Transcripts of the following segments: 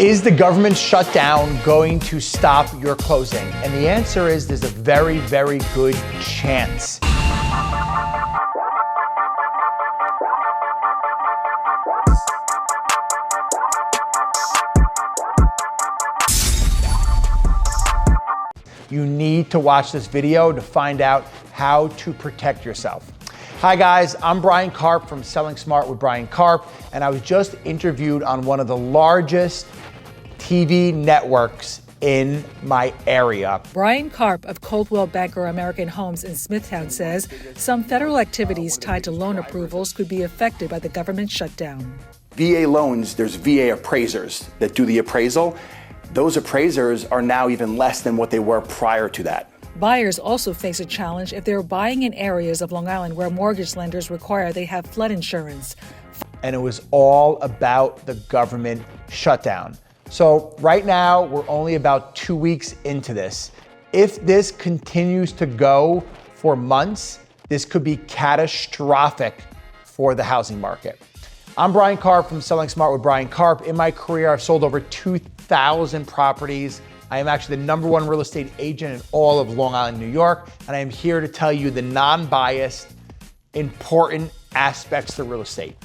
Is the government shutdown going to stop your closing? And the answer is there's a very, very good chance. You need to watch this video to find out how to protect yourself. Hi guys, I'm Brian Karp from Selling Smart with Brian Karp, and I was just interviewed on one of the largest TV networks in my area. Brian Karp of Coldwell Banker American Homes in Smithtown says some federal activities tied to loan approvals could be affected by the government shutdown. VA loans, there's VA appraisers that do the appraisal. Those appraisers are now even less than what they were prior to that. Buyers also face a challenge if they're buying in areas of Long Island where mortgage lenders require they have flood insurance. And it was all about the government shutdown. So right now, we're only about 2 weeks into this. If this continues to go for months, this could be catastrophic for the housing market. I'm Brian Karp from Selling Smart with Brian Karp. In my career, I've sold over 2,000 properties. I am actually the #1 real estate agent in all of Long Island, New York, and I am here to tell you the non-biased, important aspects to real estate.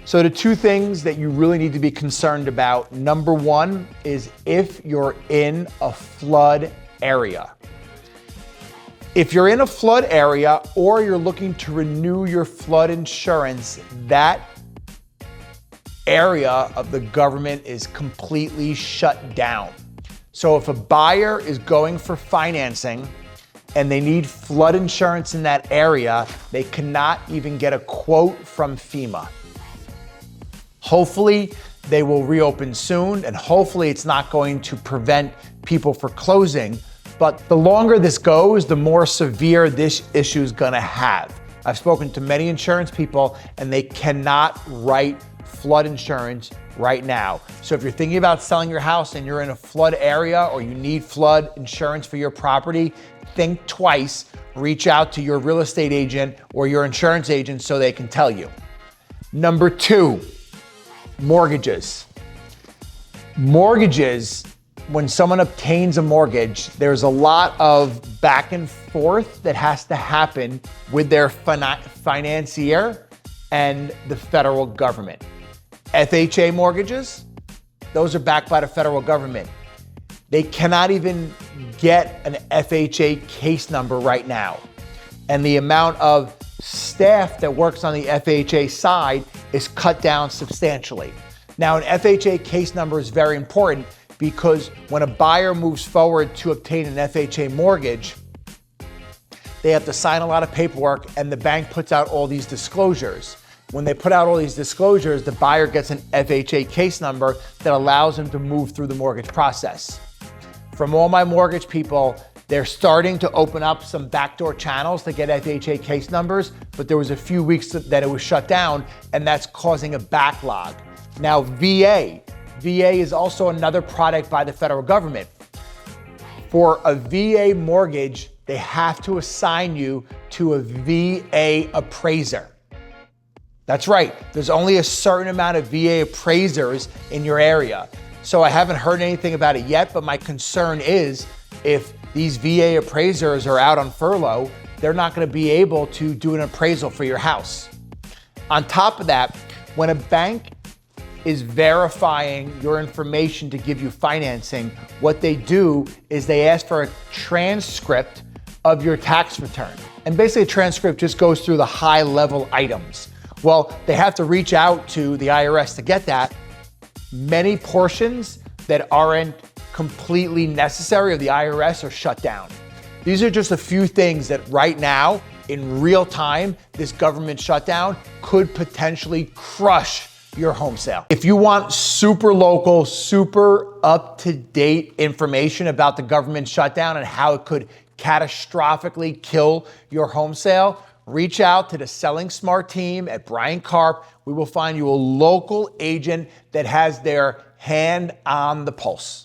So the two things that you really need to be concerned about, number one is if you're in a flood area. If you're in a flood area or you're looking to renew your flood insurance, that area of the government is completely shut down. So if a buyer is going for financing and they need flood insurance in that area, they cannot even get a quote from FEMA. Hopefully they will reopen soon, and hopefully it's not going to prevent people from closing. But the longer this goes, the more severe this issue is gonna have. I've spoken to many insurance people and they cannot write flood insurance right now. So if you're thinking about selling your house and you're in a flood area or you need flood insurance for your property, think twice, reach out to your real estate agent or your insurance agent so they can tell you. Number two, mortgages. Mortgages, when someone obtains a mortgage, there's a lot of back and forth that has to happen with their financier and the federal government. FHA mortgages, those are backed by the federal government. They cannot even get an FHA case number right now. And the amount of staff that works on the FHA side is cut down substantially. Now, an FHA case number is very important because when a buyer moves forward to obtain an FHA mortgage, they have to sign a lot of paperwork and the bank puts out all these disclosures. When they put out all these disclosures, the buyer gets an FHA case number that allows them to move through the mortgage process. From all my mortgage people, they're starting to open up some backdoor channels to get FHA case numbers, but there was a few weeks that it was shut down, and that's causing a backlog. Now, VA is also another product by the federal government. For a VA mortgage, they have to assign you to a VA appraiser. That's right, there's only a certain amount of VA appraisers in your area. So I haven't heard anything about it yet, but my concern is if these VA appraisers are out on furlough, they're not gonna be able to do an appraisal for your house. On top of that, when a bank is verifying your information to give you financing, what they do is they ask for a transcript of your tax return. And basically a transcript just goes through the high level items. Well, they have to reach out to the IRS to get that. Many portions that aren't completely necessary of the IRS are shut down. These are just a few things that right now, in real time, this government shutdown could potentially crush your home sale. If you want super local, super up-to-date information about the government shutdown and how it could catastrophically kill your home sale, reach out to the Selling Smart team at Brian Karp. We will find you a local agent that has their hand on the pulse.